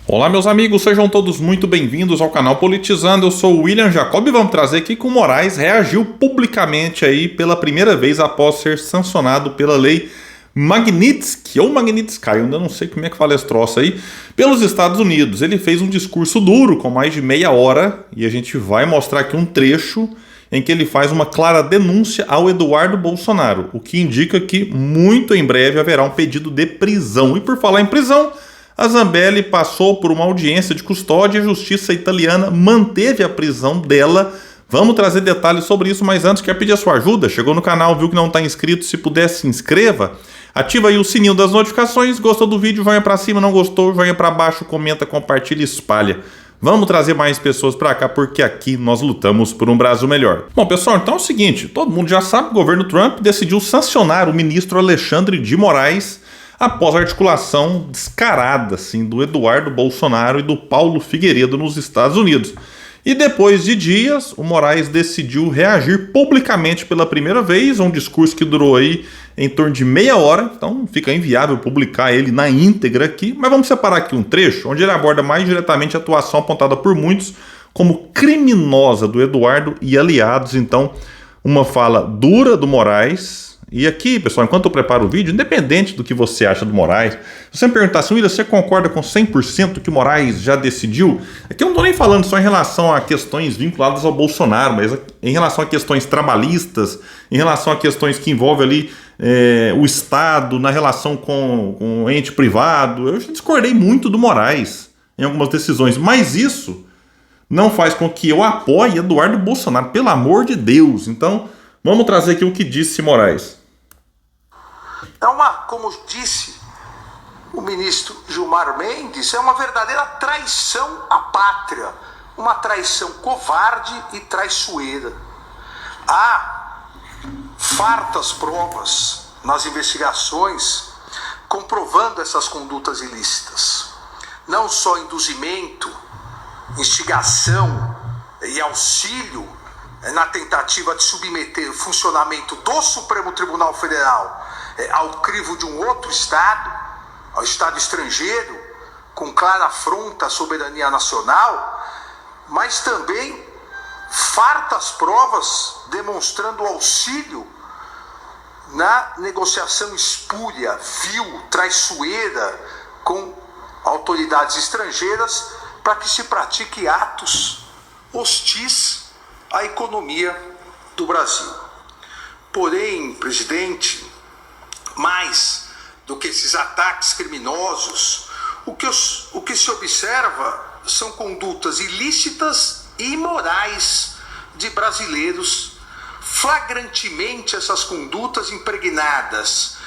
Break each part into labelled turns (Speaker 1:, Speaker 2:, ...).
Speaker 1: Olá, meus amigos, sejam todos muito bem-vindos ao canal Politizando. Eu sou o William Jacob e vamos trazer aqui que o Moraes reagiu publicamente aí pela primeira vez após ser sancionado pela lei Magnitsky, ou Magnitsky, eu ainda não sei como é que fala esse troço aí, pelos Estados Unidos. Ele fez um discurso duro, com mais de meia hora, e a gente vai mostrar aqui um trecho em que ele faz uma clara denúncia ao Eduardo Bolsonaro, o que indica que muito em breve haverá um pedido de prisão. E por falar em prisão, a Zambelli passou por uma audiência de custódia e a justiça italiana manteve a prisão dela. Vamos trazer detalhes sobre isso, mas antes quero pedir a sua ajuda. Chegou no canal, viu que não está inscrito, se puder se inscreva. Ativa aí o sininho das notificações. Gostou do vídeo, joinha para cima. Não gostou, joinha para baixo, comenta, compartilha e espalha. Vamos trazer mais pessoas para cá, porque aqui nós lutamos por um Brasil melhor. Bom, pessoal, então é o seguinte, todo mundo já sabe que o governo Trump decidiu sancionar o ministro Alexandre de Moraes após a articulação descarada assim, do Eduardo Bolsonaro e do Paulo Figueiredo nos Estados Unidos. E depois de dias, o Moraes decidiu reagir publicamente pela primeira vez, um discurso que durou aí em torno de meia hora, então fica inviável publicar ele na íntegra aqui, mas vamos separar aqui um trecho onde ele aborda mais diretamente a atuação apontada por muitos como criminosa do Eduardo e aliados. Então, uma fala dura do Moraes. E aqui, pessoal, enquanto eu preparo o vídeo, independente do que você acha do Moraes, se você me perguntar assim, William, você concorda com 100% que o Moraes já decidiu? Aqui eu não estou nem falando só em relação a questões vinculadas ao Bolsonaro, mas em relação a questões trabalhistas, em relação a questões que envolvem ali o Estado, na relação com o ente privado. Eu já discordei muito do Moraes em algumas decisões, mas isso não faz com que eu apoie Eduardo Bolsonaro, pelo amor de Deus. Então, vamos trazer aqui o que disse Moraes.
Speaker 2: Como disse o ministro Gilmar Mendes, é uma verdadeira traição à pátria, uma traição covarde e traiçoeira. Há fartas provas nas investigações comprovando essas condutas ilícitas. Não só induzimento, instigação e auxílio na tentativa de submeter o funcionamento do Supremo Tribunal Federal ao crivo de um outro Estado, ao Estado estrangeiro, com clara afronta à soberania nacional, mas também fartas provas demonstrando auxílio na negociação espúria, vil, traiçoeira com autoridades estrangeiras para que se pratique atos hostis à economia do Brasil. Porém, presidente, mais do que esses ataques criminosos, o que se observa são condutas ilícitas e imorais de brasileiros, flagrantemente essas condutas impregnadas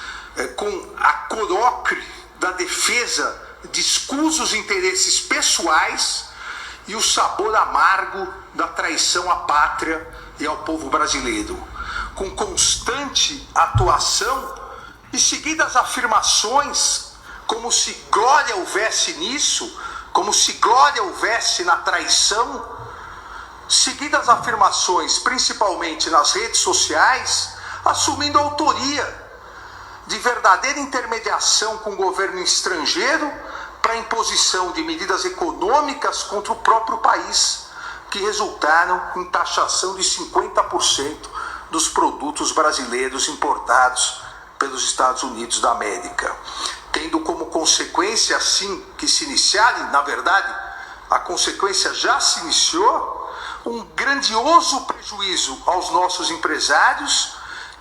Speaker 2: com a corocre da defesa de escusos interesses pessoais e o sabor amargo da traição à pátria e ao povo brasileiro, com constante atuação e seguidas afirmações como se glória houvesse nisso, como se glória houvesse na traição, seguidas afirmações principalmente nas redes sociais, assumindo autoria de verdadeira intermediação com o governo estrangeiro para a imposição de medidas econômicas contra o próprio país, que resultaram em taxação de 50% dos produtos brasileiros importados pelos Estados Unidos da América, tendo como consequência, assim que se iniciar, e na verdade a consequência já se iniciou, um grandioso prejuízo aos nossos empresários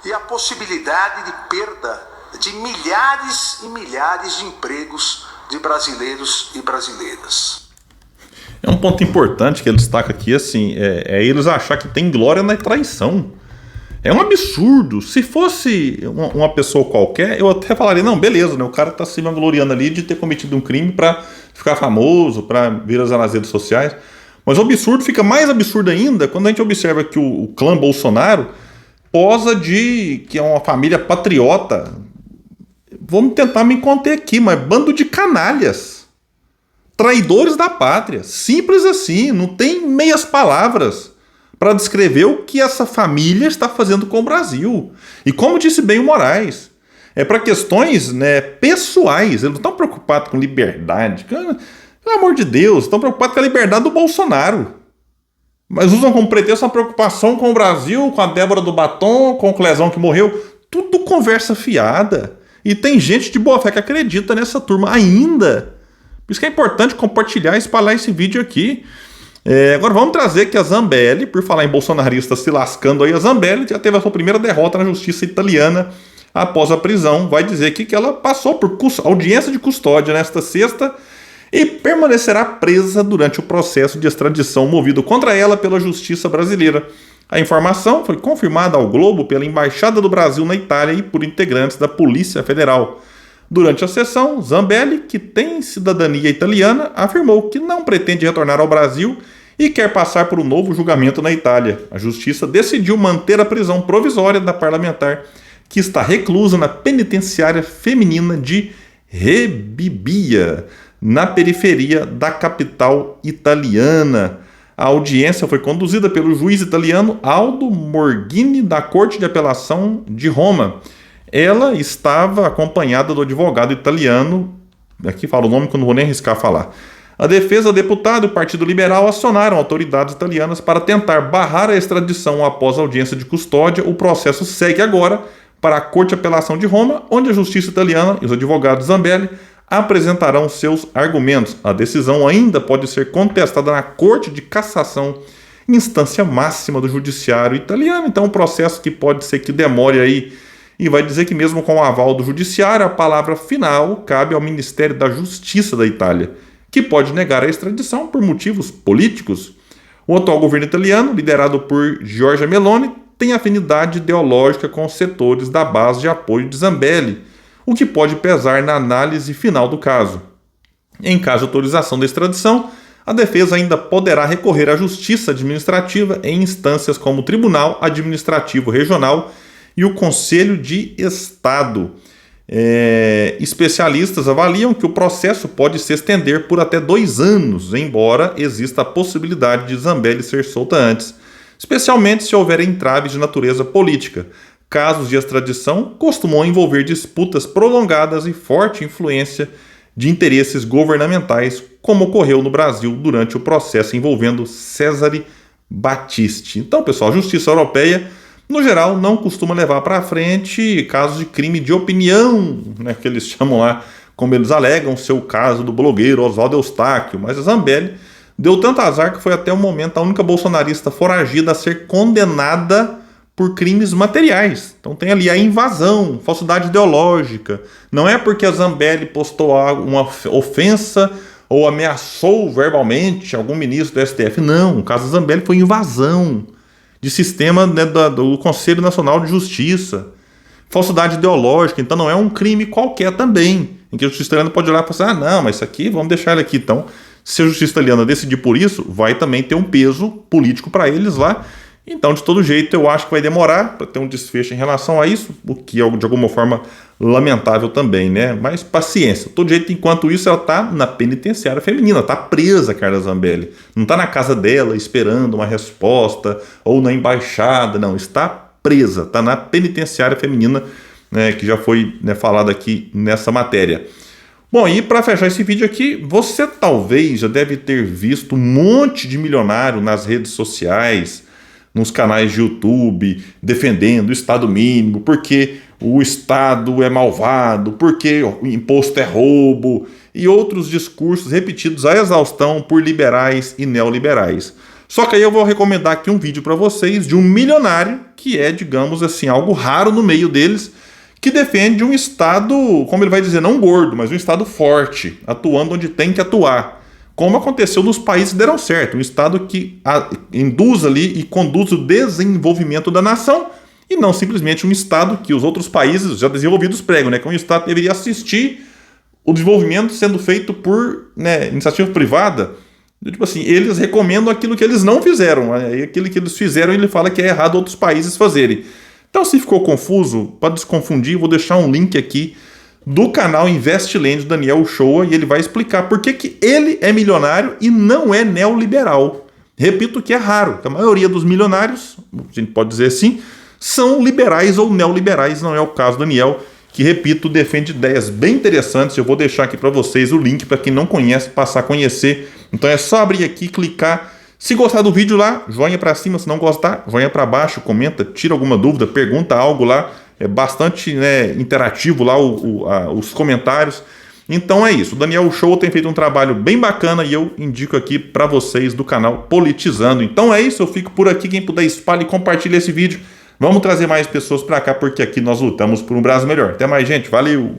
Speaker 2: e a possibilidade de perda de milhares e milhares de empregos de brasileiros e brasileiras.
Speaker 1: É um ponto importante que ele destaca aqui, assim, eles achar que tem glória na traição. É um absurdo. Se fosse uma pessoa qualquer, eu até falaria, não, beleza, né? O cara tá se vangloriando ali de ter cometido um crime para ficar famoso, para viralizar nas redes sociais. Mas o absurdo fica mais absurdo ainda quando a gente observa que o clã Bolsonaro posa de que é uma família patriota. Vamos tentar me conter aqui, mas bando de canalhas. Traidores da pátria. Simples assim, não tem meias palavras para descrever o que essa família está fazendo com o Brasil. E como disse bem o Moraes, é para questões, né, pessoais. Eles não estão preocupados com liberdade. Pelo amor de Deus, estão preocupados com a liberdade do Bolsonaro. Mas usam como pretexto a preocupação com o Brasil, com a Débora do Batom, com o Clezão que morreu. Tudo conversa fiada. E tem gente de boa fé que acredita nessa turma ainda. Por isso que é importante compartilhar e espalhar esse vídeo aqui. Agora vamos trazer que a Zambelli, por falar em bolsonarista se lascando aí, a Zambelli já teve a sua primeira derrota na justiça italiana após a prisão. Vai dizer aqui que ela passou por audiência de custódia nesta sexta e permanecerá presa durante o processo de extradição movido contra ela pela justiça brasileira. A informação foi confirmada ao Globo pela Embaixada do Brasil na Itália e por integrantes da Polícia Federal. Durante a sessão, Zambelli, que tem cidadania italiana, afirmou que não pretende retornar ao Brasil e quer passar por um novo julgamento na Itália. A justiça decidiu manter a prisão provisória da parlamentar, que está reclusa na penitenciária feminina de Rebibbia, na periferia da capital italiana. A audiência foi conduzida pelo juiz italiano Aldo Morghini, da Corte de Apelação de Roma. Ela estava acompanhada do advogado italiano, aqui fala o nome que eu não vou nem arriscar falar. A defesa, deputado e o Partido Liberal acionaram autoridades italianas para tentar barrar a extradição após a audiência de custódia. O processo segue agora para a Corte de Apelação de Roma, onde a justiça italiana e os advogados Zambelli apresentarão seus argumentos. A decisão ainda pode ser contestada na Corte de Cassação, instância máxima do judiciário italiano. Então, um processo que pode ser que demore aí, e vai dizer que mesmo com o aval do judiciário, a palavra final cabe ao Ministério da Justiça da Itália, que pode negar a extradição por motivos políticos. O atual governo italiano, liderado por Giorgia Meloni, tem afinidade ideológica com os setores da base de apoio de Zambelli, o que pode pesar na análise final do caso. Em caso de autorização da extradição, a defesa ainda poderá recorrer à justiça administrativa em instâncias como o Tribunal Administrativo Regional e o Conselho de Estado. Especialistas avaliam que o processo pode se estender por até 2 anos, embora exista a possibilidade de Zambelli ser solta antes, especialmente se houver entraves de natureza política. Casos de extradição costumam envolver disputas prolongadas e forte influência de interesses governamentais, como ocorreu no Brasil durante o processo envolvendo Cesare Battisti. Então, pessoal, a Justiça Europeia, no geral, não costuma levar para frente casos de crime de opinião, né, que eles chamam lá, como eles alegam, seu caso do blogueiro Oswaldo Eustáquio, mas a Zambelli deu tanto azar que foi até o momento a única bolsonarista foragida a ser condenada por crimes materiais. Então tem ali a invasão, falsidade ideológica. Não é porque a Zambelli postou uma ofensa ou ameaçou verbalmente algum ministro do STF. Não, o caso da Zambelli foi invasão de sistema, né, do Conselho Nacional de Justiça. Falsidade ideológica, então não é um crime qualquer também, em que a justiça italiana pode olhar e falar assim, não, mas isso aqui, vamos deixar ele aqui. Então, se a justiça italiana decidir por isso, vai também ter um peso político para eles lá. Então, de todo jeito, eu acho que vai demorar para ter um desfecho em relação a isso, o que é, de alguma forma, lamentável também, né? Mas paciência. De todo jeito, enquanto isso, ela está na penitenciária feminina, está presa, Carla Zambelli. Não está na casa dela esperando uma resposta ou na embaixada, não. Está presa, está na penitenciária feminina, né, que já foi, né, falado aqui nessa matéria. Bom, e para fechar esse vídeo aqui, você talvez já deve ter visto um monte de milionário nas redes sociais, nos canais de YouTube, defendendo o Estado mínimo, porque o Estado é malvado, porque o imposto é roubo, e outros discursos repetidos à exaustão por liberais e neoliberais. Só que aí eu vou recomendar aqui um vídeo para vocês de um milionário, que é, digamos assim, algo raro no meio deles, que defende um Estado, como ele vai dizer, não gordo, mas um Estado forte, atuando onde tem que atuar. Como aconteceu nos países que deram certo, um Estado que induz ali e conduz o desenvolvimento da nação, e não simplesmente um Estado que os outros países já desenvolvidos pregam, né? Que um Estado que deveria assistir o desenvolvimento sendo feito por, né, iniciativa privada. Tipo assim, eles recomendam aquilo que eles não fizeram, aquilo que eles fizeram ele fala que é errado outros países fazerem. Então, se ficou confuso, para desconfundir, vou deixar um link aqui do canal Investland do Daniel Uchoa, e ele vai explicar por que ele é milionário e não é neoliberal. Repito que é raro, que a maioria dos milionários, a gente pode dizer assim, são liberais ou neoliberais, não é o caso do Daniel, que, repito, defende ideias bem interessantes. Eu vou deixar aqui para vocês o link para quem não conhece passar a conhecer. Então é só abrir aqui, clicar. Se gostar do vídeo lá, joinha para cima. Se não gostar, joinha para baixo, comenta, tira alguma dúvida, pergunta algo lá. É bastante, né, interativo lá os comentários. Então é isso. O Daniel Show tem feito um trabalho bem bacana e eu indico aqui para vocês do canal Politizando. Então é isso. Eu fico por aqui. Quem puder, espalhe e compartilhe esse vídeo. Vamos trazer mais pessoas para cá porque aqui nós lutamos por um Brasil melhor. Até mais, gente. Valeu!